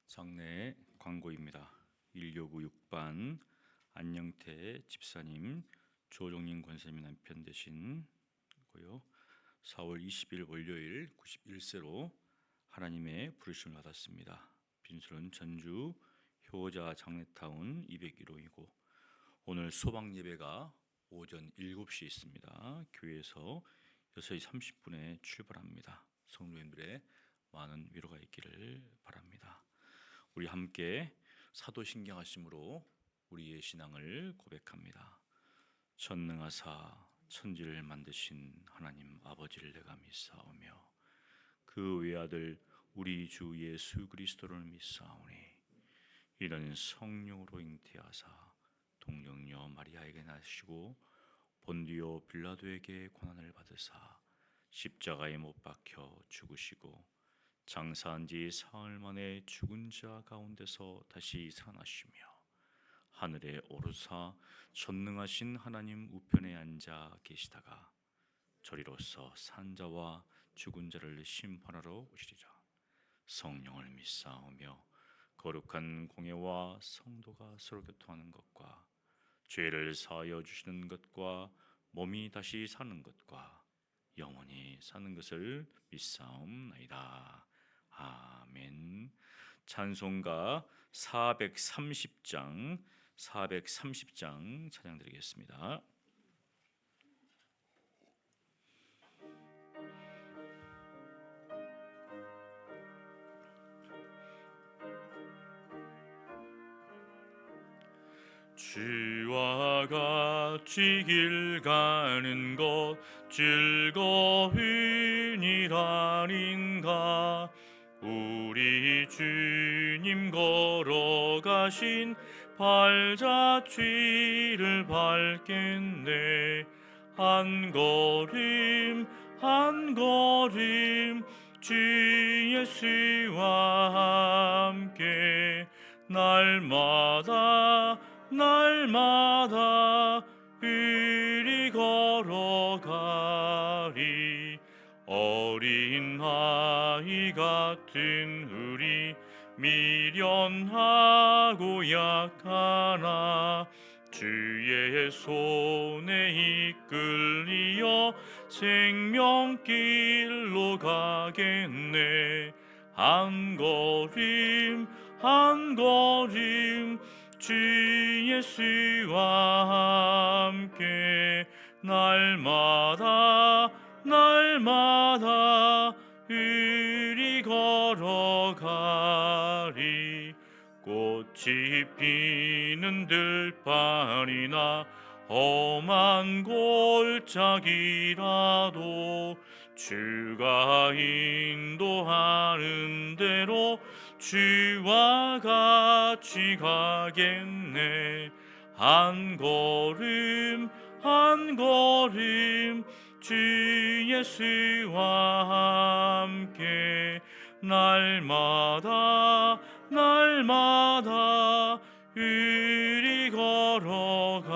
장례 광고입니다. 1696반 안영태 집사님, 조종인 권사님이 남편 되신 고요. 4월 20일 월요일 91세로 하나님의 부르심을 받았습니다. 빈술은 전주 효자 장례타운 201호이고 오늘 소방 예배가 오전 7시에 있습니다. 교회에서 6시 30분에 출발합니다. 성도님들의 많은 위로가 있기를 바랍니다. 우리 함께 사도신경하심으로 우리의 신앙을 고백합니다. 전능하사 천지를 만드신 하나님 아버지를 내가 믿사오며 그 외아들 우리 주 예수 그리스도를 믿사오니 이는 성령으로 잉태하사 동정녀 마리아에게 나시고 본디오 빌라도에게 고난을 받으사 십자가에 못 박혀 죽으시고 장사한 지 사흘 만에 죽은 자 가운데서 다시 살아나시며 하늘에 오르사 전능하신 하나님 우편에 앉아 계시다가 저리로서 산 자와 죽은 자를 심판하러 오시리라. 성령을 믿사오며 거룩한 공예와 성도가 서로 교통하는 것과 죄를 사하여 주시는 것과 몸이 다시 사는 것과 영원히 사는 것을 믿사옵나이다. 아멘. 찬송가 430장 찬양 드리겠습니다. 주와 같이 길 가는 것 즐거움이라닌가. 우리 주님 걸어가신 발자취를 밟겠네. 한 걸음 한 걸음 주 예수와 함께 날마다 우리 걸어가리. 어린 아이 같은 우리 미련하고 약하나 주의 손에 이끌리어 생명길로 가겠네. 한 걸음 주 예수와 함께 날마다 우리 걸어가리. 꽃이 피는 들판이나 험한 골짜기라도 주가 인도하는 대로 주와 같이 가겠네. 한 걸음 주 예수와 함께 날마다 우리 걸어가리.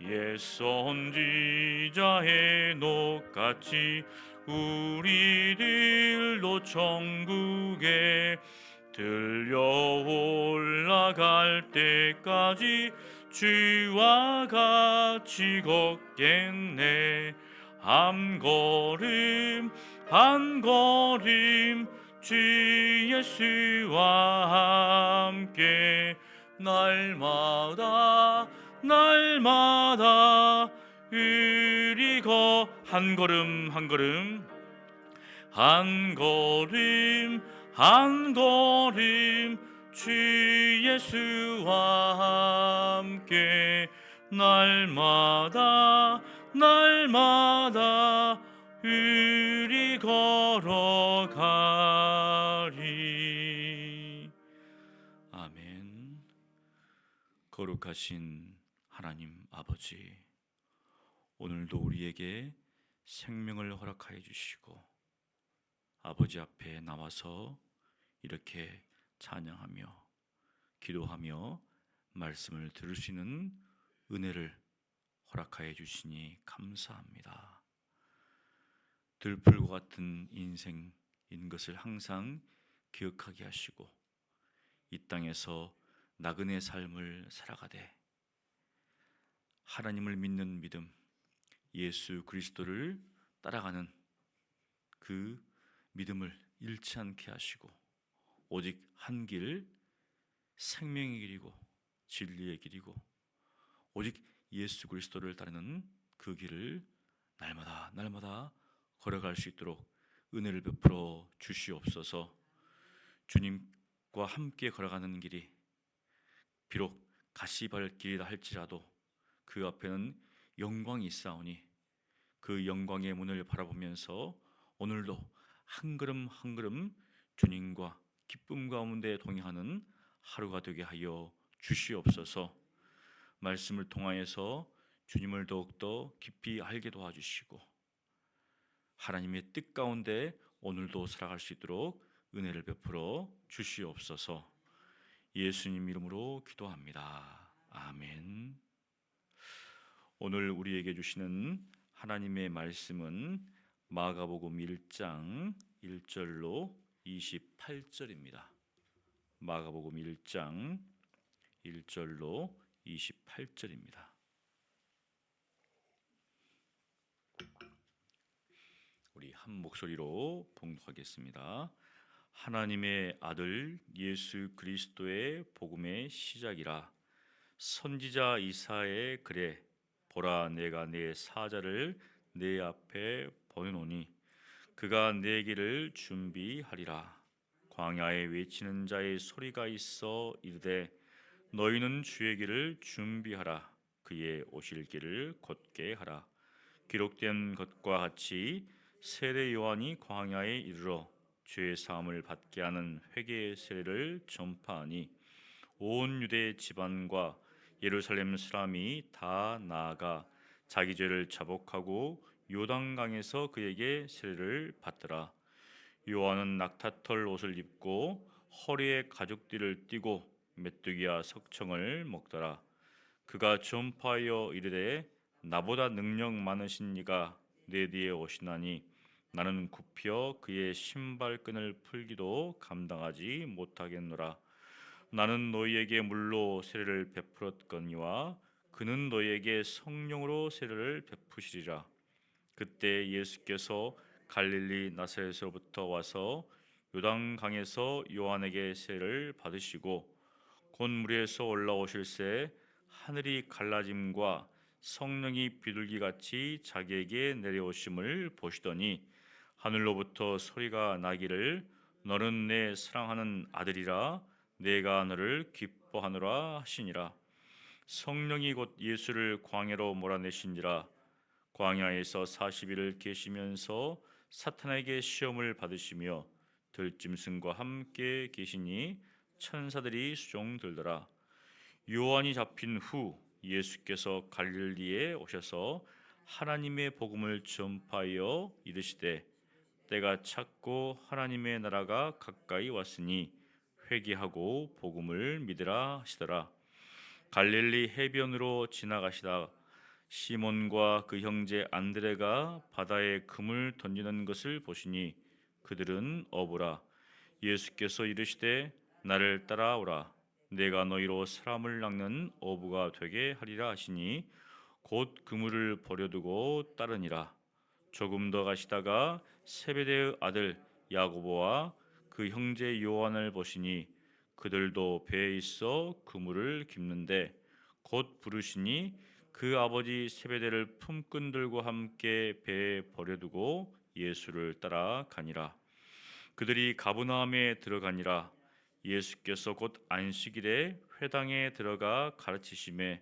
옛 선지자 헤녹같이 우리들도 천국에 들려 올라갈 때까지 주와 같이 걷겠네. 한 걸음 주 예수와 함께 날마다 우리 한 걸음 주 예수와 함께 날마다 우리 걸어가리. 아멘. 거룩하신 하나님 아버지, 오늘도 우리에게 생명을 허락하여 주시고 아버지 앞에 나와서 이렇게 찬양하며 기도하며 말씀을 들을 수 있는 은혜를 허락하여 주시니 감사합니다. 들풀과 같은 인생인 것을 항상 기억하게 하시고 이 땅에서 나그네 삶을 살아가되 하나님을 믿는 믿음, 예수 그리스도를 따라가는 그 믿음을 잃지 않게 하시고 오직 한 길, 생명의 길이고 진리의 길이고 오직 예수 그리스도를 따르는 그 길을 날마다 걸어갈 수 있도록 은혜를 베풀어 주시옵소서. 주님과 함께 걸어가는 길이 비록 가시밭길이라 할지라도 그 앞에는 영광이 있사오니 그 영광의 문을 바라보면서 오늘도 한 걸음 한 걸음 주님과 기쁨 가운데 동행하는 하루가 되게 하여 주시옵소서. 말씀을 통하여서 주님을 더욱더 깊이 알게 도와주시고 하나님의 뜻 가운데 오늘도 살아갈 수 있도록 은혜를 베풀어 주시옵소서. 예수님 이름으로 기도합니다. 아멘. 오늘 우리에게 주시는 하나님의 말씀은 마가복음 1장 1절로 28절입니다. 마가복음 1장 1절로 28절입니다. 우리 한 목소리로 봉독하겠습니다. 하나님의 아들 예수 그리스도의 복음의 시작이라. 선지자 이사야의 글에 보라 내가 내 사자를 내 앞에 보내노니 그가 내 길을 준비하리라. 광야에 외치는 자의 소리가 있어 이르되 너희는 주의 길을 준비하라. 그의 오실 길을 곧게 하라. 기록된 것과 같이 세례 요한이 광야에 이르러 죄 사함을 받게 하는 회개의 세례를 전파하니 온 유대 집안과 예루살렘 사람이 다 나아가 자기 죄를 자복하고 요단강에서 그에게 세례를 받더라. 요한은 낙타털 옷을 입고 허리에 가죽띠를 띠고 메뚜기와 석청을 먹더라. 그가 전파하여 이르되 나보다 능력 많으신 이가 내 뒤에 오시나니 나는 굽혀 그의 신발끈을 풀기도 감당하지 못하겠노라. 나는 너희에게 물로 세례를 베풀었거니와 그는 너희에게 성령으로 세례를 베푸시리라. 그때 예수께서 갈릴리 나사렛으로부터 와서 요단강에서 요한에게 세례를 받으시고 곧 물에서 올라오실새 하늘이 갈라짐과 성령이 비둘기같이 자기에게 내려오심을 보시더니 하늘로부터 소리가 나기를 너는 내 사랑하는 아들이라 내가 너를 기뻐하노라 하시니라. 성령이 곧 예수를 광야로 몰아내신지라. 광야에서 40일을 계시면서 사탄에게 시험을 받으시며 들짐승과 함께 계시니 천사들이 수종들더라. 요한이 잡힌 후 예수께서 갈릴리에 오셔서 하나님의 복음을 전파하여 이르시되 때가 찼고 하나님의 나라가 가까이 왔으니 회개하고 복음을 믿으라 하시더라. 갈릴리 해변으로 지나가시다 시몬과 그 형제 안드레가 바다에 금을 던지는 것을 보시니 그들은 어부라. 예수께서 이르시되 나를 따라오라. 내가 너희로 사람을 낚는 어부가 되게 하리라 하시니 곧 그물을 버려두고 따르니라. 조금 더 가시다가 세베대의 아들 야고보와 그 형제 요한을 보시니 그들도 배에 있어 그물을 깁는데 곧 부르시니 그 아버지 세베대를 품꾼 들과 함께 배에 버려두고 예수를 따라가니라. 그들이 가브나움에 들어가니라. 예수께서 곧 안식일에 회당에 들어가 가르치심에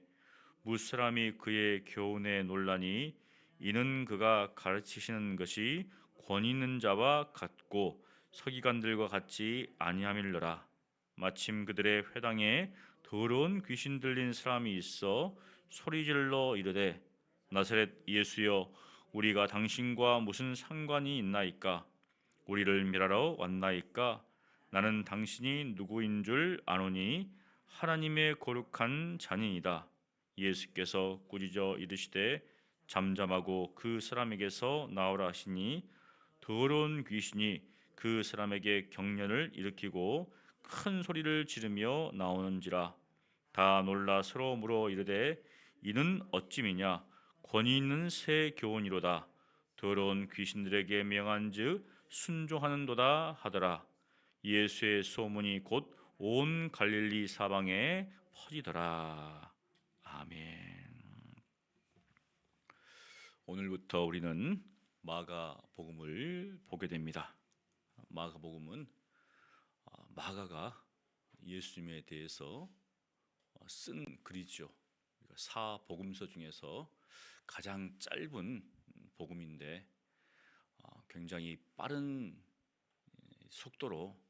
무사람이 그의 교훈에 놀라니 이는 그가 가르치시는 것이 권위 있는 자와 같고 서기관들과 같이 아니함일러라. 마침 그들의 회당에 더러운 귀신 들린 사람이 있어 소리질러 이르되 나사렛 예수여 우리가 당신과 무슨 상관이 있나이까? 우리를 멸하러 왔나이까? 나는 당신이 누구인 줄 아노니 하나님의 거룩한 자니이다. 예수께서 꾸짖어 이르시되 잠잠하고 그 사람에게서 나오라 하시니 더러운 귀신이 그 사람에게 경련을 일으키고 큰 소리를 지르며 나오는지라. 다 놀라 서로 물어 이르되 이는 어찌미냐. 권위 있는 새 교훈이로다. 더러운 귀신들에게 명한즉 순종하는도다 하더라. 예수의 소문이 곧 온 갈릴리 사방에 퍼지더라. 아멘. 오늘부터 우리는 마가복음을 보게 됩니다. 마가복음은 마가가 예수님에 대해서 쓴 글이죠. 사복음서 중에서 가장 짧은 복음인데 굉장히 빠른 속도로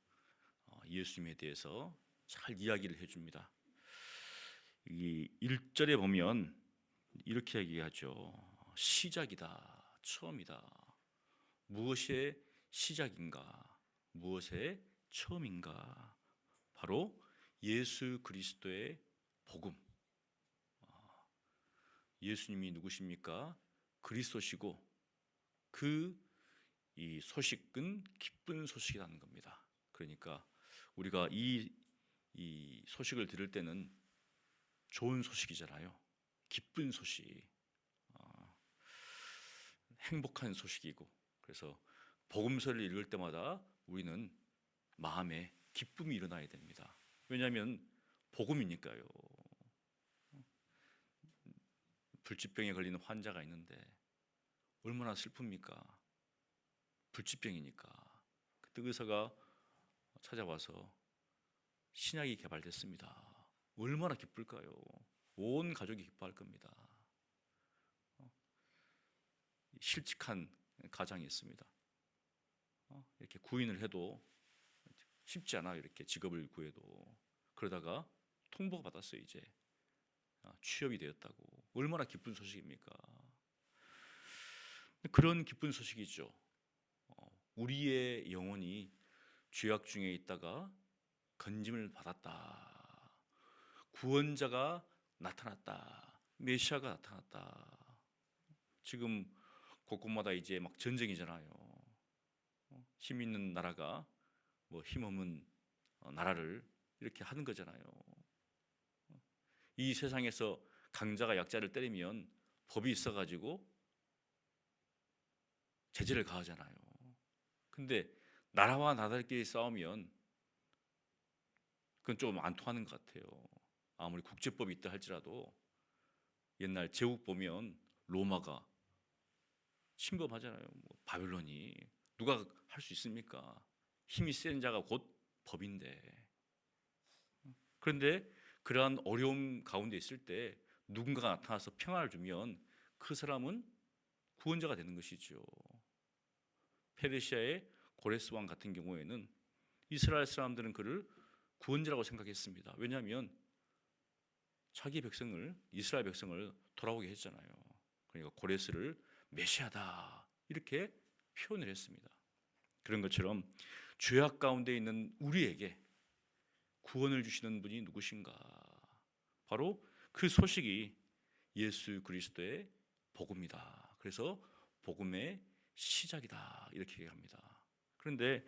예수님에 대해서 잘 이야기를 해줍니다. 이 1절에 보면 이렇게 얘기하죠. 시작이다, 처음이다. 무엇의 시작인가? 무엇의 처음인가? 바로 예수 그리스도의 복음. 예수님이 누구십니까? 그리스도시고 이 소식은 기쁜 소식이라는 겁니다. 그러니까 우리가 이 소식을 들을 때는 좋은 소식이잖아요. 기쁜 소식, 행복한 소식이고, 그래서 복음서를 읽을 때마다 우리는 마음에 기쁨이 일어나야 됩니다. 왜냐하면 복음이니까요. 불치병에 걸리는 환자가 있는데 얼마나 슬픕니까? 불치병이니까. 그때 의사가 찾아와서 신약이 개발됐습니다. 얼마나 기쁠까요? 온 가족이 기뻐할 겁니다. 실직한 가장이 있습니다. 이렇게 구인을 해도 쉽지 않아요. 이렇게 직업을 구해도. 그러다가 통보가 받았어요. 이제 취업이 되었다고. 얼마나 기쁜 소식입니까? 그런 기쁜 소식이죠. 우리의 영혼이 죄악 중에 있다가 건짐을 받았다. 구원자가 나타났다. 메시아가 나타났다. 지금 곳곳마다 이제 막 전쟁이잖아요. 힘 있는 나라가 뭐 힘 없는 나라를 이렇게 하는 거잖아요. 이 세상에서 강자가 약자를 때리면 법이 있어가지고 제재를 가하잖아요. 근데 나라와 나라끼리 싸우면 그건 좀 안 통하는 것 같아요. 아무리 국제법이 있다 할지라도 옛날 제국 보면 로마가 침범하잖아요. 바벨론이 누가 할 수 있습니까? 힘이 센 자가 곧 법인데. 그런데 그러한 어려움 가운데 있을 때 누군가가 나타나서 평안을 주면 그 사람은 구원자가 되는 것이죠. 페르시아의 고레스 왕 같은 경우에는 이스라엘 사람들은 그를 구원자라고 생각했습니다. 왜냐하면 자기 백성을, 이스라엘 백성을 돌아오게 했잖아요. 그러니까 고레스를 메시아다 이렇게 표현을 했습니다. 그런 것처럼 죄악 가운데 있는 우리에게 구원을 주시는 분이 누구신가? 바로 그 소식이 예수 그리스도의 복음이다. 그래서 복음의 시작이다 이렇게 얘기합니다. 그런데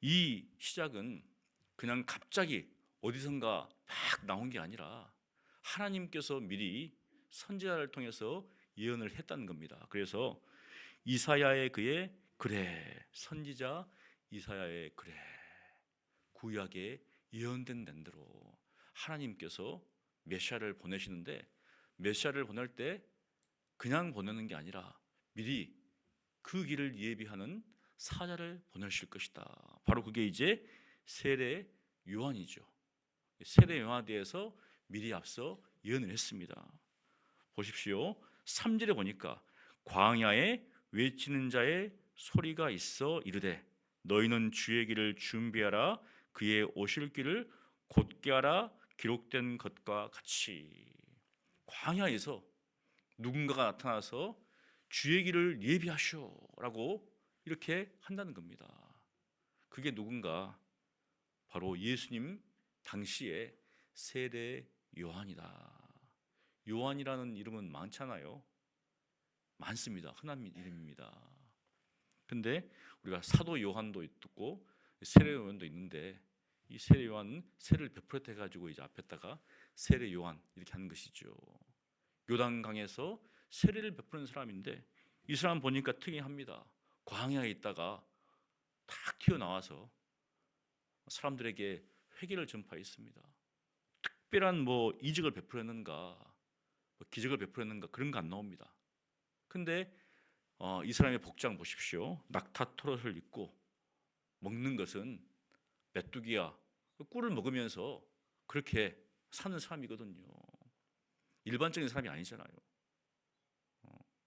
이 시작은 그냥 갑자기 어디선가 막 나온 게 아니라 하나님께서 미리 선지자를 통해서 예언을 했다는 겁니다. 그래서 이사야의 그의 그래, 선지자 이사야의 그래, 구약에 예언된 대로 하나님께서 메시아를 보내시는데 메시아를 보낼 때 그냥 보내는 게 아니라 미리 그 길을 예비하는 사자를 보내실 것이다. 바로 그게 이제 세례 요한이죠. 세례 요한에 대해서 미리 앞서 예언을 했습니다. 보십시오. 3절에 보니까 광야에 외치는 자의 소리가 있어 이르되 너희는 주의 길을 준비하라 그의 오실 길을 곧게 하라 기록된 것과 같이. 광야에서 누군가가 나타나서 주의 길을 예비하시오라고 이렇게 한다는 겁니다. 그게 누군가? 바로 예수님 당시의 세례 요한이다. 요한이라는 이름은 많잖아요. 많습니다. 흔한 이름입니다. 근데 우리가 사도 요한도 있고 세례 요한도 있는데 이 세례 요한은 세례를 베풀었다 해가지고 이제 앞에다가 세례 요한 이렇게 하는 것이죠. 요단강에서 세례를 베푸는 사람인데 이 사람 보니까 특이합니다. 광야에 있다가 탁 튀어나와서 사람들에게 회개를 전파했습니다. 특별한 뭐 이적을 베풀었는가, 뭐 기적을 베풀었는가 그런 거 안 나옵니다. 근데 이 사람의 복장 보십시오. 낙타 털옷을 입고 먹는 것은 메뚜기야 꿀을 먹으면서 그렇게 사는 사람이거든요. 일반적인 사람이 아니잖아요.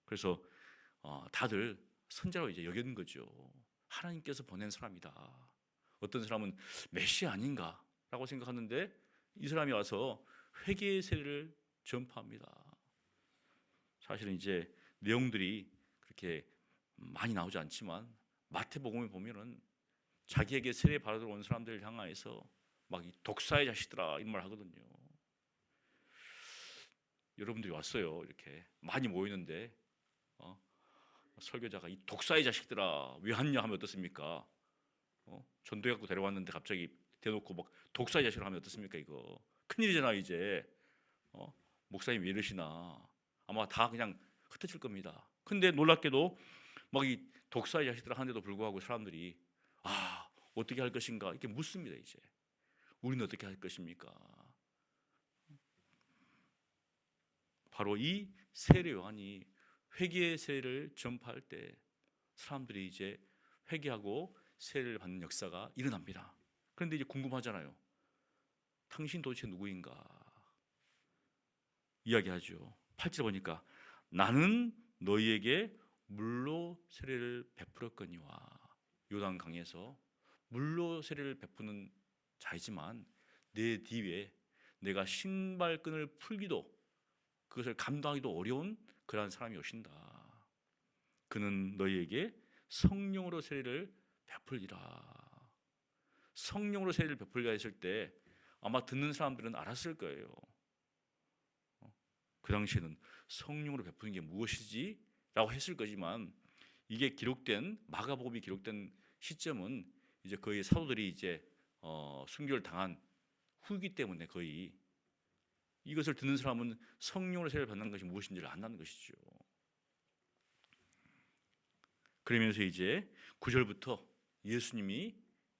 그래서 다들 선자로 이제 여기는 거죠. 하나님께서 보낸 사람이다. 어떤 사람은 메시아 아닌가라고 생각하는데 이 사람이 와서 회개의 세례를 전파합니다. 사실은 이제 내용들이 그렇게 많이 나오지 않지만 마태복음에 보면은 자기에게 세례 받으러 온 사람들을 향하여서 막 이 독사의 자식들아 이런 말 하거든요. 여러분들이 왔어요. 이렇게 많이 모이는데 설교자가 이 독사의 자식들아 왜 왔냐 하면 어떻습니까? 전도해 갖고 데려왔는데 갑자기 대놓고 막 독사의 자식을 하면 어떻습니까? 이거 큰일이잖아 이제. 목사님 왜 이러시나 아마 다 그냥 흩어질 겁니다. 근데 놀랍게도 막 이 독사의 자식들 하는데도 불구하고 사람들이 어떻게 할 것인가 이렇게 묻습니다. 이제 우리는 어떻게 할 것입니까? 바로 이 세례 요한이 회개의 세례를 전파할 때 사람들이 이제 회개하고 세례를 받는 역사가 일어납니다. 그런데 이제 궁금하잖아요. 당신 도대체 누구인가? 이야기하죠. 8절 보니까 나는 너희에게 물로 세례를 베풀었거니와 요단강에서 물로 세례를 베푸는 자이지만 내 뒤에 내가 신발끈을 풀기도 그것을 감당하기도 어려운 그러한 사람이 오신다. 그는 너희에게 성령으로 세례를 베풀리라. 성령으로 세례를 베풀리라 했을 때 아마 듣는 사람들은 알았을 거예요. 그 당시에는 성령으로 베푸는 게 무엇이지? 라고 했을 거지만 이게 기록된 마가복음이 기록된 시점은 이제 거의 사도들이 이제 순교를 당한 후이기 때문에 거의 이것을 듣는 사람은 성령으로 세례를 받는 것이 무엇인지를 안다는 것이죠. 그러면서 이제 9절부터 예수님이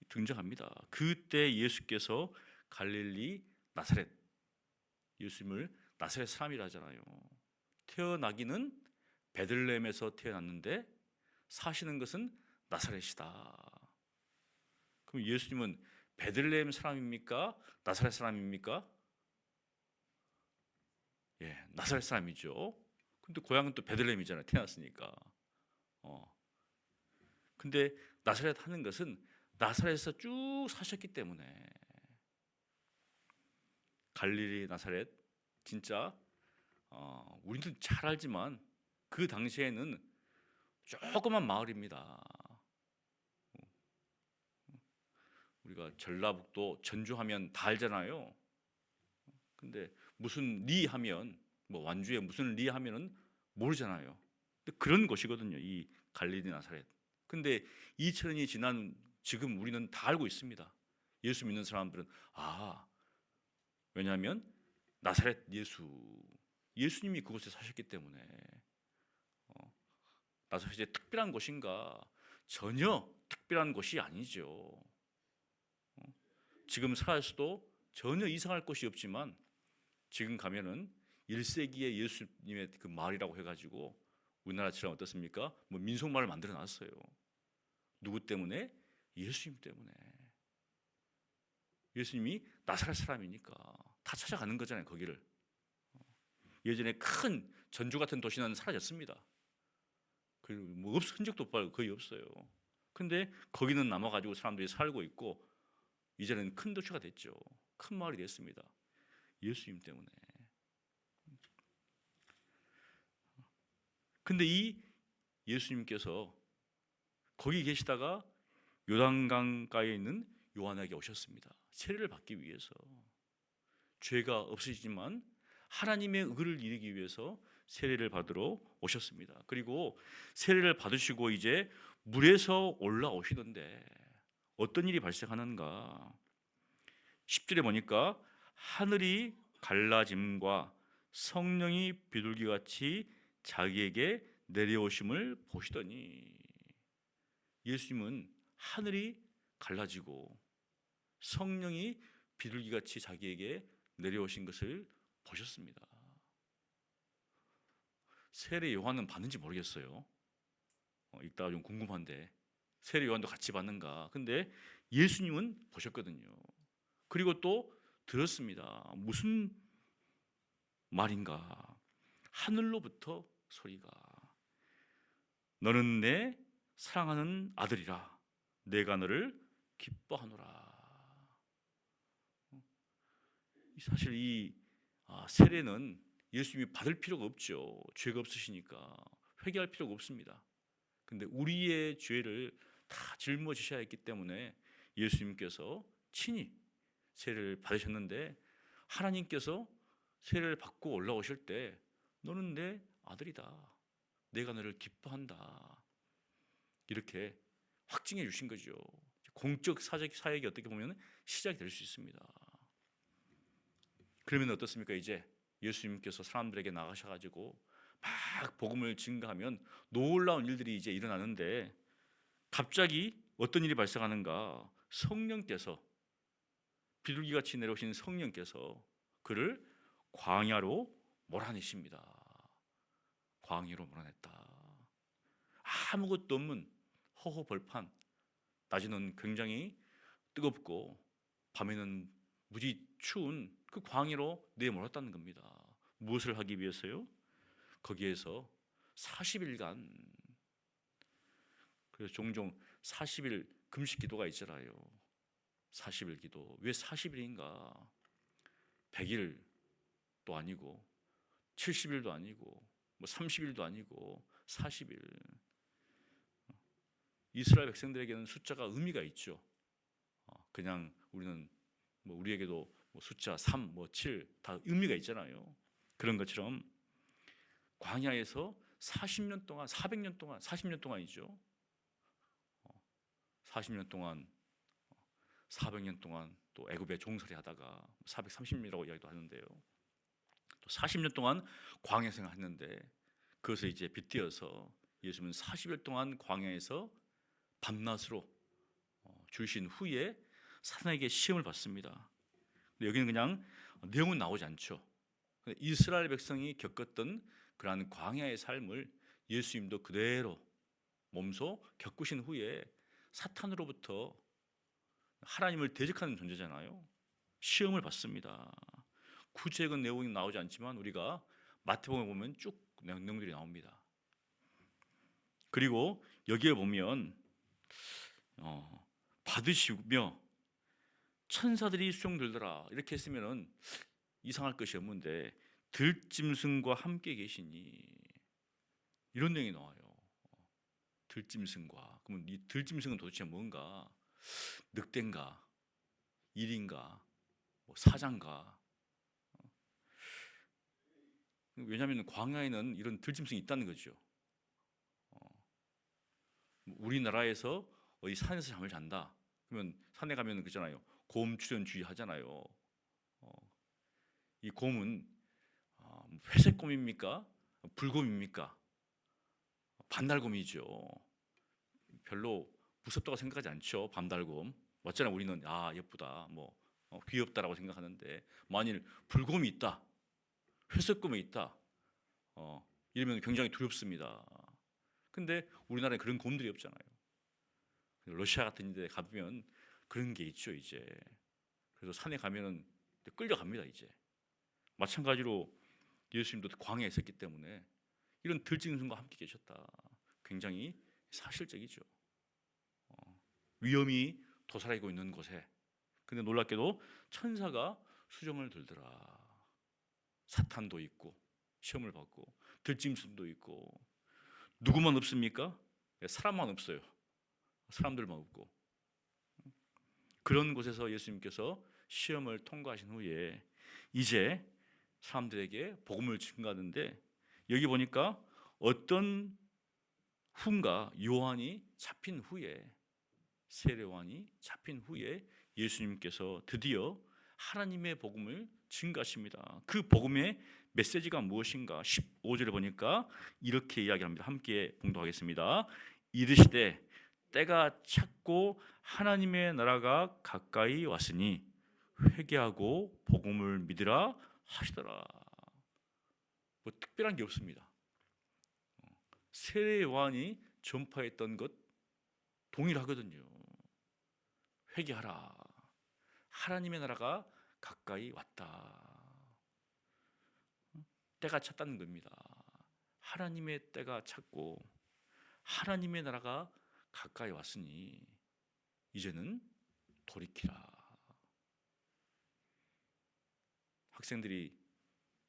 등장합니다. 그때 예수께서 갈릴리 나사렛, 예수님을 나사렛 사람이라 하잖아요. 태어나기는 베들레헴에서 태어났는데 사시는 것은 나사렛이다. 그럼 예수님은 베들레헴 사람입니까? 나사렛 사람입니까? 예, 나사렛 사람이죠. 근데 고향은 또 베들레헴이잖아요. 태어났으니까. 근데 나사렛 하는 것은 나사렛에서 쭉 사셨기 때문에 갈릴리 나사렛 진짜 우리는 잘 알지만 그 당시에는 조그만 마을입니다. 우리가 전라북도 전주하면 다 알잖아요. 근데 무슨 리 하면 뭐 완주에 무슨 리 하면은 모르잖아요. 근데 그런 곳이거든요. 이 갈릴리 나사렛. 근데 2000년이 지난 지금 우리는 다 알고 있습니다. 예수 믿는 사람들은 왜냐하면 나사렛 예수님이 그곳에 사셨기 때문에 나사렛이 특별한 곳인가? 전혀 특별한 곳이 아니죠. 지금 살아서도 전혀 이상할 곳이 없지만 지금 가면은 1세기의 예수님의 그 마을이라고 해가지고 우리나라처럼 어떻습니까? 뭐 민속마을 만들어 놨어요. 누구 때문에? 예수님 때문에. 예수님이 나사렛 사람이니까 다 찾아가는 거잖아요. 거기를. 예전에 큰 전주 같은 도시는 사라졌습니다. 그리고 뭐 흔적도 거의 없어요. 근데 거기는 남아가지고 사람들이 살고 있고 이제는 큰 도시가 됐죠. 큰 마을이 됐습니다. 예수님 때문에. 근데 이 예수님께서 거기 계시다가 요단강가에 있는 요한에게 오셨습니다. 세례를 받기 위해서. 죄가 없으시지만 하나님의 의를 이루기 위해서 세례를 받으러 오셨습니다. 그리고 세례를 받으시고 이제 물에서 올라오시던데 어떤 일이 발생하는가? 10절에 보니까 하늘이 갈라짐과 성령이 비둘기같이 자기에게 내려오심을 보시더니, 예수님은 하늘이 갈라지고 성령이 비둘기같이 자기에게 내려오신 것을 보셨습니다. 세례 요한은 봤는지 모르겠어요. 읽다가 좀 궁금한데 세례 요한도 같이 봤는가? 근데 예수님은 보셨거든요. 그리고 또 들었습니다. 무슨 말인가? 하늘로부터 소리가, 너는 내 사랑하는 아들이라, 내가 너를 기뻐하노라. 사실 이 세례는 예수님이 받을 필요가 없죠. 죄가 없으시니까 회개할 필요가 없습니다. 근데 우리의 죄를 다 짊어지셔야 했기 때문에 예수님께서 친히 세례를 받으셨는데, 하나님께서 세례를 받고 올라오실 때 너는 내 아들이다, 내가 너를 기뻐한다, 이렇게 확증해 주신 거죠. 공적 사역이 어떻게 보면 시작이 될 수 있습니다. 그러면 어떻습니까? 이제 예수님께서 사람들에게 나가셔가지고 막 복음을 증거하면 놀라운 일들이 이제 일어나는데, 갑자기 어떤 일이 발생하는가? 성령께서, 비둘기같이 내려오신 성령께서 그를 광야로 몰아내십니다. 광야로 몰아냈다. 아무것도 없는 허허벌판, 낮에는 굉장히 뜨겁고 밤에는 무지 추운 그 광야로 내몰았다는 겁니다. 무엇을 하기 위해서요? 거기에서 40일간, 그래서 종종 40일 금식 기도가 있잖아요. 40일 기도. 왜 40일인가? 100일도 아니고 70일도 아니고 뭐 30일도 아니고 40일. 이스라엘 백성들에게는 숫자가 의미가 있죠. 그냥 우리는 뭐 우리에게도 뭐 숫자 3, 뭐 7 다 의미가 있잖아요. 그런 것처럼 광야에서 40년 동안, 400년 동안, 40년 동안이죠. 40년 동안, 400년 동안 또 애굽에 종살이 하다가 430년이라고 이야기도 하는데요. 또 40년 동안 광야 생활했는데, 그것을 이제 빗대어서 예수님은 40일 동안 광야에서 밤낮으로 주신 후에 사탄에게 시험을 받습니다. 여기는 그냥 내용은 나오지 않죠. 이스라엘 백성이 겪었던 그러한 광야의 삶을 예수님도 그대로 몸소 겪으신 후에 사탄으로부터, 하나님을 대적하는 존재잖아요, 시험을 받습니다. 구체적인 내용이 나오지 않지만 우리가 마태복음에 보면 쭉 내용들이 나옵니다. 그리고 여기에 보면 받으시며 천사들이 수종들더라 이렇게 했으면은 이상할 것이 없는데, 들짐승과 함께 계시니, 이런 내용이 나와요. 들짐승과. 그러면 이 들짐승은 도대체 뭔가? 늑대인가? 일인가? 뭐 사자인가? 왜냐하면 광야에는 이런 들짐승이 있다는 거죠. 우리나라에서 어디 산에서 잠을 잔다 그러면 산에 가면 그잖아요, 곰 출현주의 하잖아요. 이 곰은 회색 곰입니까? 불곰입니까? 반달곰이죠. 별로 무섭다고 생각하지 않죠. 반달곰 맞잖아요. 우리는 예쁘다, 뭐 귀엽다라고 생각하는데, 만일 불곰이 있다, 회색곰이 있다, 이러면 굉장히 두렵습니다. 근데 우리나라에 그런 곰들이 없잖아요. 러시아 같은 데 가면 그런 게 있죠 이제. 그래서 산에 가면은 끌려갑니다 이제. 마찬가지로 예수님도 광야에 있었기 때문에 이런 들짐승과 함께 계셨다. 굉장히 사실적이죠. 위험이 도사리고 있는 곳에, 근데 놀랍게도 천사가 수정을 들더라. 사탄도 있고 시험을 받고 들짐승도 있고, 누구만 없습니까? 사람만 없어요. 사람들만 없고. 그런 곳에서 예수님께서 시험을 통과하신 후에 이제 사람들에게 복음을 증거하는데, 여기 보니까 어떤 후인가 요한이 잡힌 후에, 세례 요한이 잡힌 후에 예수님께서 드디어 하나님의 복음을 증가하십니다. 그 복음의 메시지가 무엇인가? 15절에 보니까 이렇게 이야기합니다. 함께 봉독하겠습니다. 이르시되 때가 찼고 하나님의 나라가 가까이 왔으니 회개하고 복음을 믿으라 하시더라. 뭐 특별한 게 없습니다. 세례 요한이 전파했던 것 동일하거든요. 회개하라. 하나님의 나라가 가까이 왔다. 때가 찼다는 겁니다. 하나님의 때가 찼고 하나님의 나라가 가까이 왔으니 이제는 돌이키라. 학생들이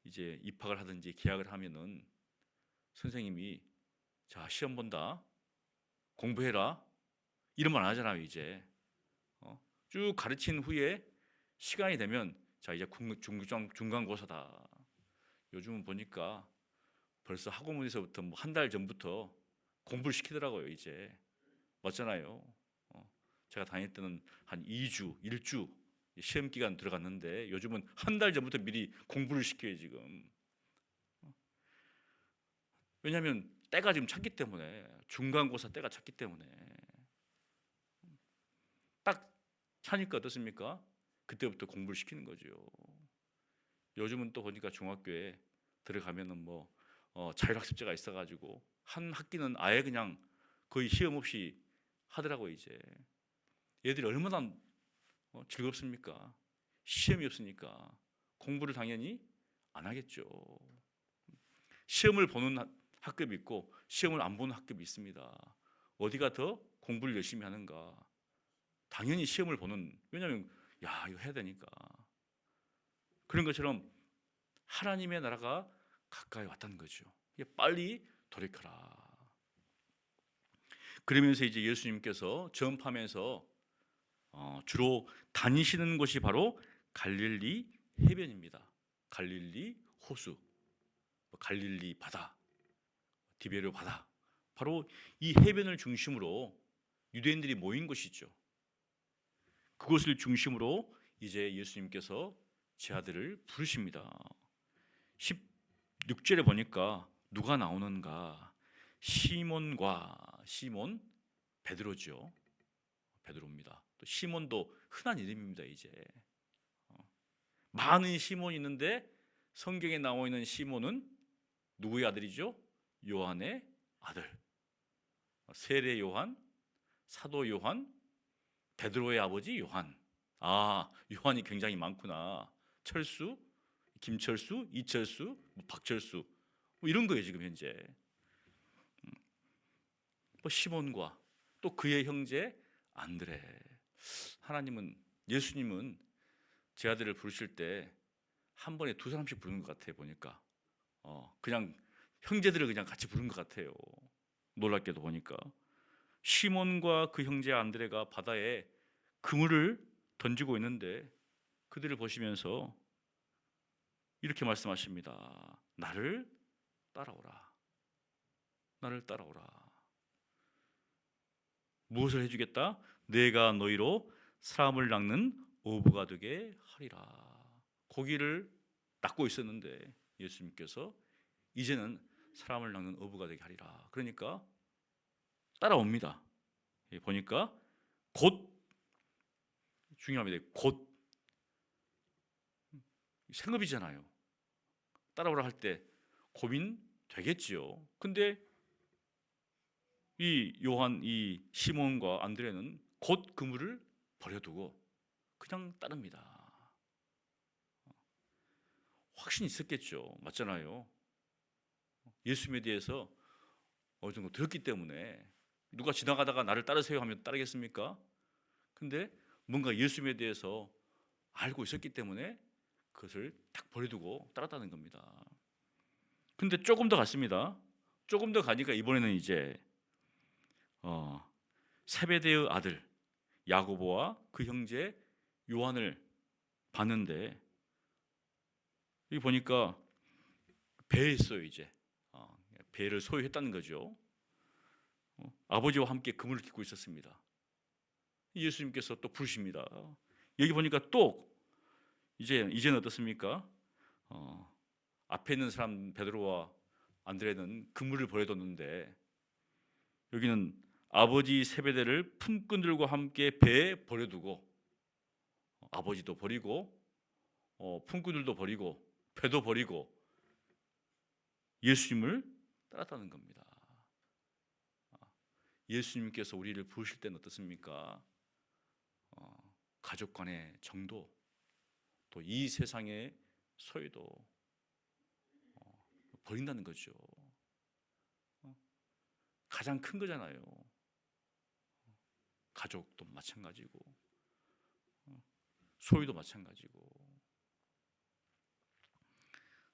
이제 입학을 하든지 개학을 하면은 선생님이 자, 시험 본다, 공부해라, 이런 말 안 하잖아요. 이제 쭉 가르친 후에 시간이 되면 자, 이제 중간고사다. 요즘은 보니까 벌써 학원에서부터 뭐 한 달 전부터 공부를 시키더라고요. 이제 맞잖아요. 제가 다닐 때는 한 2주, 1주 시험 기간 들어갔는데 요즘은 한 달 전부터 미리 공부를 시켜요. 지금. 왜냐하면 때가 지금 찼기 때문에, 중간고사 때가 찼기 때문에. 딱 차니까 어떻습니까? 그때부터 공부를 시키는 거죠. 요즘은 또 보니까 중학교에 들어가면은 뭐 자율학습제가 있어가지고 한 학기는 아예 그냥 거의 시험 없이 하더라고요. 이제 얘들이 얼마나 즐겁습니까? 시험이 없으니까 공부를 당연히 안 하겠죠. 시험을 보는 학급이 있고 시험을 안 보는 학급이 있습니다. 어디가 더 공부를 열심히 하는가? 당연히 시험을 보는, 왜냐하면 야, 이거 해야 되니까. 그런 것처럼 하나님의 나라가 가까이 왔다는 거죠. 빨리 돌이켜라. 그러면서 이제 예수님께서 전파하면서 주로 다니시는 곳이 바로 갈릴리 해변입니다. 갈릴리 호수, 갈릴리 바다, 디베르 바다, 바로 이 해변을 중심으로 유대인들이 모인 곳이죠. 그곳을 중심으로 이제 예수님께서 제 아들을 부르십니다. 16절에 보니까 누가 나오는가? 시몬과, 시몬 베드로죠. 베드로입니다. 또 시몬도 흔한 이름입니다. 이제 많은 시몬이 있는데 성경에 나와 있는 시몬은 누구의 아들이죠? 요한의 아들. 세례 요한, 사도 요한, 베드로의 아버지 요한. 아, 요한이 굉장히 많구나. 철수, 김철수, 이철수, 박철수, 뭐 이런 거예요 지금 현재. 시몬과 또 그의 형제 안드레. 하나님은, 예수님은 제 아들을 부르실 때 한 번에 두 사람씩 부르는 것 같아요. 보니까 그냥 형제들을 그냥 같이 부른 것 같아요. 놀랍게도 보니까 시몬과 그 형제 안드레가 바다에 그물을 던지고 있는데 그들을 보시면서 이렇게 말씀하십니다. 나를 따라오라. 나를 따라오라. 무엇을 해주겠다? 내가 너희로 사람을 낚는 어부가 되게 하리라. 고기를 낚고 있었는데 예수님께서 이제는 사람을 낚는 어부가 되게 하리라. 그러니까 따라옵니다. 보니까 곧, 중요합니다. 곧 생업이잖아요. 따라오라 할 때 고민 되겠지요. 근데 이 요한, 이 시몬과 안드레는 곧 그물을 버려두고 그냥 따릅니다. 확신이 있었겠죠. 맞잖아요. 예수님에 대해서 어느 정도 들었기 때문에 누가 지나가다가 나를 따르세요 하면 따르겠습니까? 근데 뭔가 예수님에 대해서 알고 있었기 때문에 그것을 딱 버려두고 따랐다는 겁니다. 근데 조금 더 갔습니다. 조금 더 가니까 이번에는 이제 세베대의 아들 야고보와 그 형제 요한을 봤는데 여기 보니까 배에 있어요. 이제 배를 소유했다는 거죠. 아버지와 함께 그물을 깃고 있었습니다. 예수님께서 또 부르십니다. 여기 보니까 또 이제는 어떻습니까? 앞에 있는 사람 베드로와 안드레는 그물을 버려뒀는데 여기는 아버지 세베대를 품꾼들과 함께 배에 버려두고 아버지도 버리고 품꾼들도 버리고 배도 버리고 예수님을 따랐다는 겁니다. 예수님께서 우리를 부르실 때는 어떻습니까? 가족 간의 정도, 또 이 세상의 소유도 버린다는 거죠. 가장 큰 거잖아요. 가족도 마찬가지고 소유도 마찬가지고.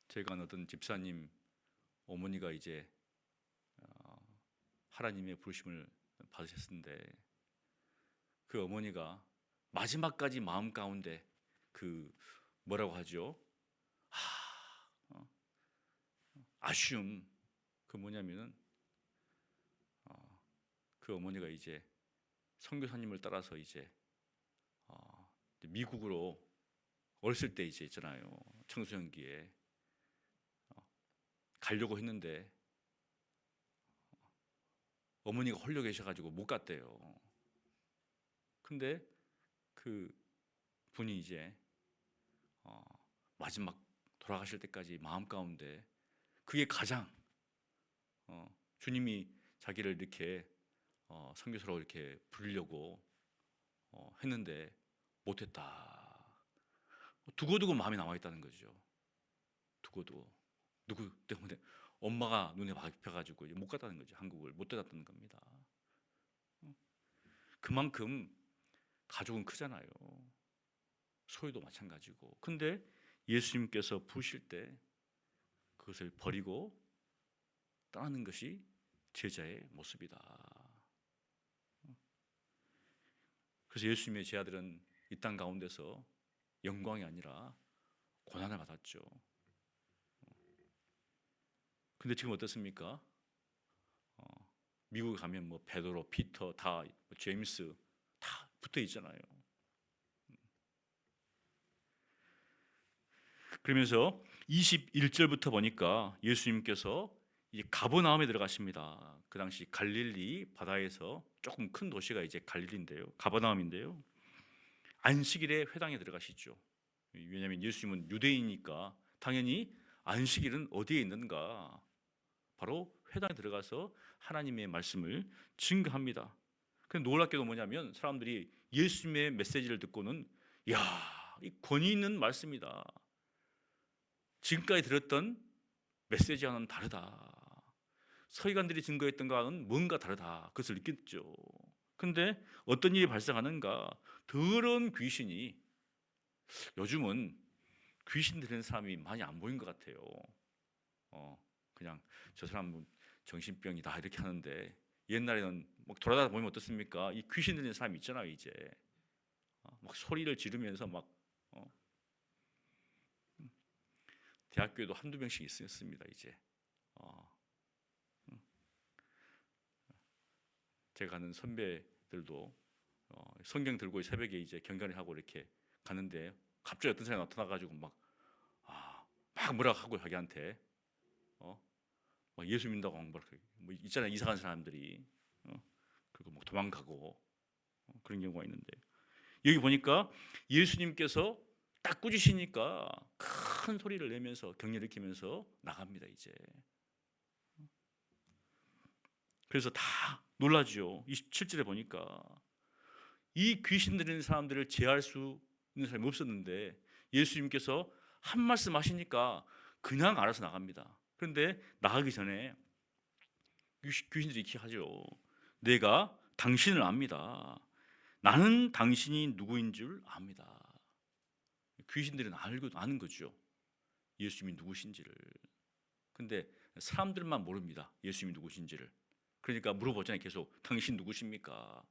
제가 어떤 집사님 어머니가 이제 하나님의 부르심을 받으셨는데 그 어머니가 마지막까지 마음 가운데 그 뭐라고 하죠? 아쉬움. 그 뭐냐면은 그 어머니가 이제 선교사님을 따라서 이제 미국으로 어렸을 때 이제 있잖아요. 청소년기에 가려고 했는데 어머니가 홀려 계셔가지고 못 갔대요. 근데 그 분이 이제 마지막 돌아가실 때까지 마음 가운데 그게 가장 주님이 자기를 이렇게 선교사로 이렇게 부르려고 했는데 못했다. 두고두고 마음이 남아있다는 거죠. 두고두고. 누구 때문에? 엄마가 눈에 밟혀가지고 못 갔다는 거죠. 한국을 못 들어갔다는 겁니다. 그만큼 가족은 크잖아요. 소유도 마찬가지고. 근데 예수님께서 부르실 때 그것을 버리고 떠나는 것이 제자의 모습이다. 그래서 예수님의 제자들은 이 땅 가운데서 영광이 아니라 고난을 받았죠. 근데 지금 어떻습니까? 미국에 가면 뭐 베드로, 피터, 다 제임스 다 붙어 있잖아요. 그러면서 21절부터 보니까 예수님께서 이제 가버나움에 들어가십니다. 그 당시 갈릴리 바다에서 조금 큰 도시가 이제 갈릴리인데요, 가버나움인데요. 안식일에 회당에 들어가시죠. 왜냐하면 예수님은 유대인이니까 당연히 안식일은 어디에 있는가? 바로 회당에 들어가서 하나님의 말씀을 증거합니다. 근데 놀랍게도 뭐냐면 사람들이 예수님의 메시지를 듣고는 야, 이 권위 있는 말씀이다. 지금까지 들었던 메시지와는 다르다. 서기관들이 증거했던 것과는 뭔가 다르다. 그것을 느꼈죠. 근데 어떤 일이 발생하는가? 더러운 귀신이, 요즘은 귀신 들리는 사람이 많이 안 보인 것 같아요. 그냥 저 사람은 정신병이다 이렇게 하는데 옛날에는 막 돌아다니다 보면 어떻습니까? 이 귀신 들리는 사람이 있잖아요. 이제 막 소리를 지르면서 막 대학교에도 한두 명씩 있었습니다. 이제 제가 아는 선배들도 성경 들고 새벽에 이제 경건을 하고 이렇게 가는데 갑자기 어떤 사람이 나타나가지고 막 뭐라고 하고 자기한테 막 예수 믿는다고 막 뭐 있잖아요. 이상한 사람들이 그리고 막 도망가고 그런 경우가 있는데 여기 보니까 예수님께서 딱 꾸짖으시니까 큰 소리를 내면서 격려를 일으키면서 나갑니다. 이제 그래서 다 놀라죠. 27절에 보니까 이 귀신 들리는 사람들을 제할 수 있는 사람이 없었는데 예수님께서 한 말씀 하시니까 그냥 알아서 나갑니다. 그런데 나가기 전에 귀신들이 이렇게 하죠. 내가 당신을 압니다. 나는 당신이 누구인 줄 압니다. 귀신들은 아는 거죠. 예수님이 누구신지를. 근데 사람들만 모릅니다. 예수님이 누구신지를. 그러니까 물어보잖아요. 계속 당신 누구십니까?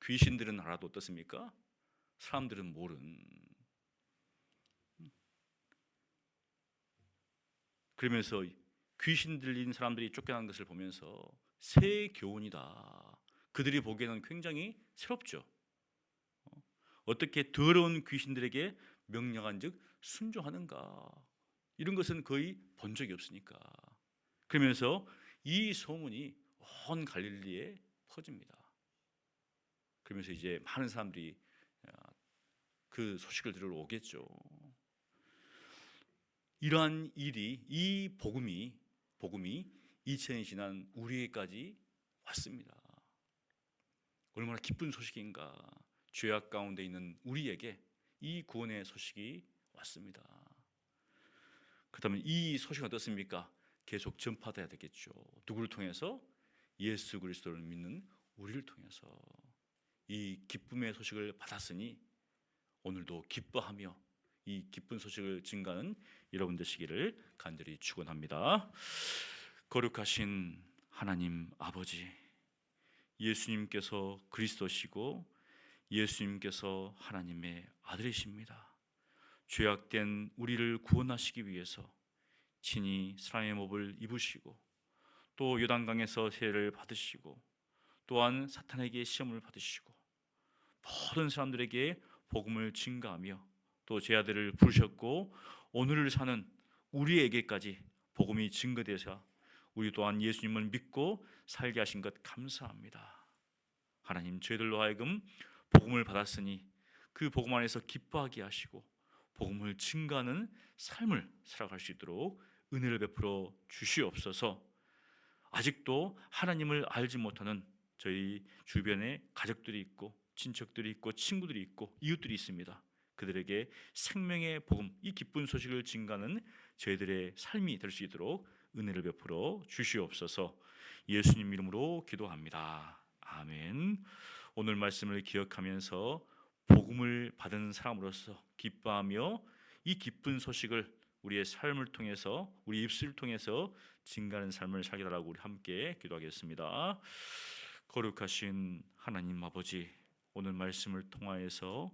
귀신들은 알아도 어떻습니까? 사람들은 모른. 그러면서 귀신 들린 사람들이 쫓겨난 것을 보면서 새 교훈이다. 그들이 보기에는 굉장히 새롭죠. 어떻게 더러운 귀신들에게 명령한즉 순종하는가? 이런 것은 거의 본 적이 없으니까. 그러면서 이 소문이 온 갈릴리에 퍼집니다. 그러면서 이제 많은 사람들이 그 소식을 들으러 오겠죠. 이러한 일이, 이 복음이 2000이 지난 우리에게까지 왔습니다. 얼마나 기쁜 소식인가. 죄악 가운데 있는 우리에게 이 구원의 소식이 왔습니다. 그렇다면 이 소식은 어떻습니까? 계속 전파돼야 되겠죠. 누구를 통해서? 예수 그리스도를 믿는 우리를 통해서. 이 기쁨의 소식을 받았으니 오늘도 기뻐하며 이 기쁜 소식을 증가하는 여러분 되시기를 간절히 축원합니다. 거룩하신 하나님 아버지, 예수님께서 그리스도시고 예수님께서 하나님의 아들이십니다. 죄악된 우리를 구원하시기 위해서 친히 사람의 몸을 입으시고 또 요단강에서 세례를 받으시고 또한 사탄에게 시험을 받으시고 모든 사람들에게 복음을 증가하며 또 제 아들을 부르셨고 오늘을 사는 우리에게까지 복음이 증거되사 우리 또한 예수님을 믿고 살게 하신 것 감사합니다. 하나님, 저희들로 하여금 복음을 받았으니 그 복음 안에서 기뻐하게 하시고 복음을 증가하는 삶을 살아갈 수 있도록 은혜를 베풀어 주시옵소서. 아직도 하나님을 알지 못하는 저희 주변에 가족들이 있고 친척들이 있고 친구들이 있고 이웃들이 있습니다. 그들에게 생명의 복음, 이 기쁜 소식을 증가하는 저희들의 삶이 될 수 있도록 은혜를 베풀어 주시옵소서. 예수님 이름으로 기도합니다. 아멘. 오늘 말씀을 기억하면서 복음을 받은 사람으로서 기뻐하며 이 기쁜 소식을 우리의 삶을 통해서, 우리 입술을 통해서 증가하는 삶을 살게 달라고 우리 함께 기도하겠습니다. 거룩하신 하나님 아버지, 오늘 말씀을 통하여서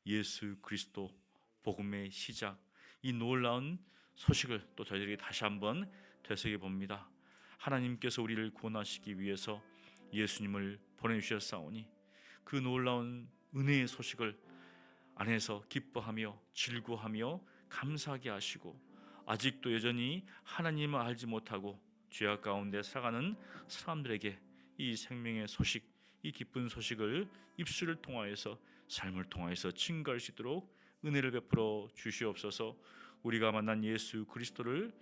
예수 그리스도 복음의 시작, 이 놀라운 소식을 또 저희들이 다시 한번 되새겨 봅니다. 하나님께서 우리를 구원하시기 위해서 예수님을 보내주셨사오니 그 놀라운 은혜의 소식을 안에서 기뻐하며 즐거워하며 감사하게 하시고 아직도 여전히 하나님을 알지 못하고 죄악 가운데 살아가는 사람들에게 이 생명의 소식, 이 기쁜 소식을 입술을 통하여서 삶을 통하여서 증거할 수 있도록 은혜를 베풀어 주시옵소서. 우리가 만난 예수 그리스도를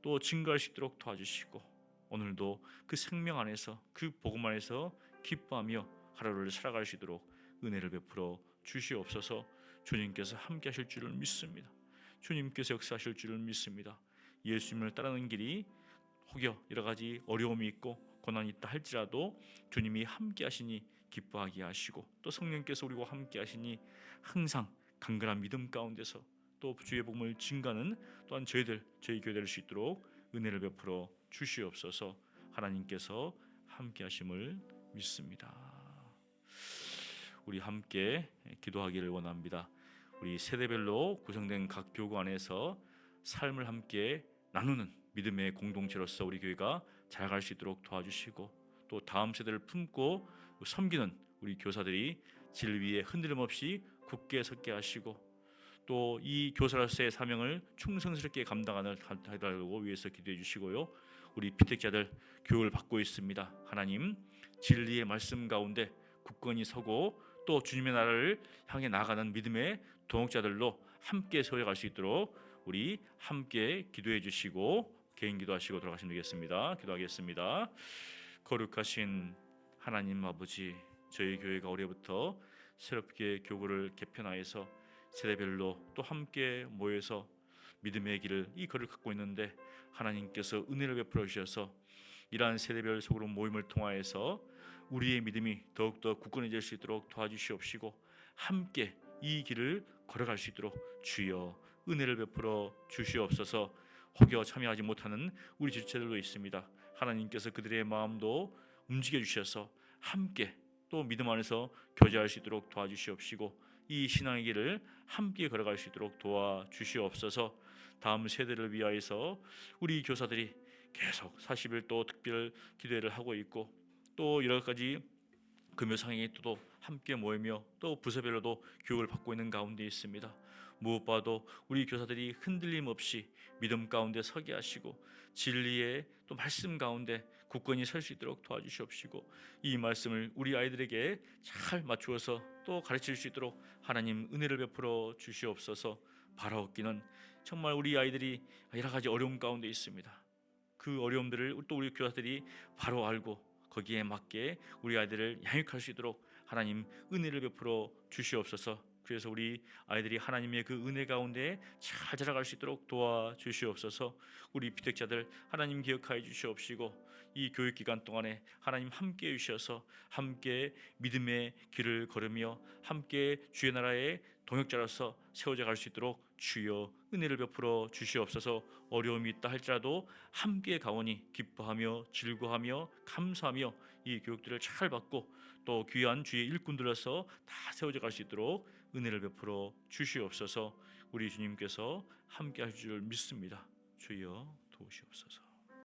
또 증거할 수 있도록 도와주시고 오늘도 그 생명 안에서 그 복음 안에서 기뻐하며 하루를 살아갈 수 있도록 은혜를 베풀어 주시옵소서. 주님께서 함께 하실 줄을 믿습니다. 주님께서 역사하실 줄을 믿습니다. 예수님을 따르는 길이 혹여 여러 가지 어려움이 있고 고난이 있다 할지라도 주님이 함께 하시니 기뻐하게 하시고 또 성령께서 우리와 함께 하시니 항상 강건한 믿음 가운데서 또 주의 복음을 증가하는 또한 저희 교회 될 수 있도록 은혜를 베풀어 주시옵소서. 하나님께서 함께 하심을 믿습니다. 우리 함께 기도하기를 원합니다. 우리 세대별로 구성된 각 교구 안에서 삶을 함께 나누는 믿음의 공동체로서 우리 교회가 자라갈 수 있도록 도와주시고 또 다음 세대를 품고 섬기는 우리 교사들이 진리에 흔들림 없이 굳게 섰게 하시고 또 이 교사로서의 사명을 충성스럽게 감당하도록 위해서 기도해 주시고요. 우리 피택자들 교육을 받고 있습니다. 하나님, 진리의 말씀 가운데 굳건히 서고 또 주님의 나라를 향해 나아가는 믿음의 동역자들로 함께 서어갈 수 있도록 우리 함께 기도해 주시고 개인 기도하시고 돌아가시면 되겠습니다. 기도하겠습니다. 거룩하신 하나님 아버지, 저희 교회가 올해부터 새롭게 교구를 개편하여서 세대별로 또 함께 모여서 믿음의 길을 이 거를 갖고 있는데 하나님께서 은혜를 베풀어 주셔서 이러한 세대별 속으로 모임을 통하여서 우리의 믿음이 더욱더 굳건해질 수 있도록 도와주시옵시고 함께 이 길을 걸어갈 수 있도록 주여 은혜를 베풀어 주시옵소서. 혹여 참여하지 못하는 우리 지체들도 있습니다. 하나님께서 그들의 마음도 움직여 주셔서 함께 또 믿음 안에서 교제할 수 있도록 도와주시옵시고 이 신앙의 길을 함께 걸어갈 수 있도록 도와주시옵소서. 다음 세대를 위하여서 우리 교사들이 계속 40일 또 특별 기도회를 하고 있고, 또 여러 가지 금요상행이 또 함께 모이며 또 부서별로도 교육을 받고 있는 가운데 있습니다. 무엇보다도 우리 교사들이 흔들림 없이 믿음 가운데 서게 하시고 진리의 또 말씀 가운데 굳건히 설 수 있도록 도와주시옵시고, 이 말씀을 우리 아이들에게 잘 맞추어서 또 가르칠 수 있도록 하나님 은혜를 베풀어 주시옵소서. 바라옵기는 정말 우리 아이들이 여러 가지 어려움 가운데 있습니다. 그 어려움들을 또 우리 교사들이 바로 알고 거기에 맞게 우리 아이들을 양육할 수 있도록 하나님 은혜를 베풀어 주시옵소서. 그래서 우리 아이들이 하나님의 그 은혜 가운데 잘 자라갈 수 있도록 도와주시옵소서. 우리 비택자들 하나님 기억하여 주시옵시고, 이 교육 기간 동안에 하나님 함께 해주셔서 함께 믿음의 길을 걸으며 함께 주의 나라의 동역자로서 세워져 갈 수 있도록 주여 은혜를 베풀어 주시옵소서. 어려움이 있다 할지라도 함께 가오니 기뻐하며 즐거워하며 감사하며 이 교육들을 잘 받고 또 귀한 주의 일꾼들로서 다 세워져 갈 수 있도록 은혜를 베풀어 주시옵소서. 우리 주님께서 함께 하실 줄 믿습니다. 주여 도우시옵소서.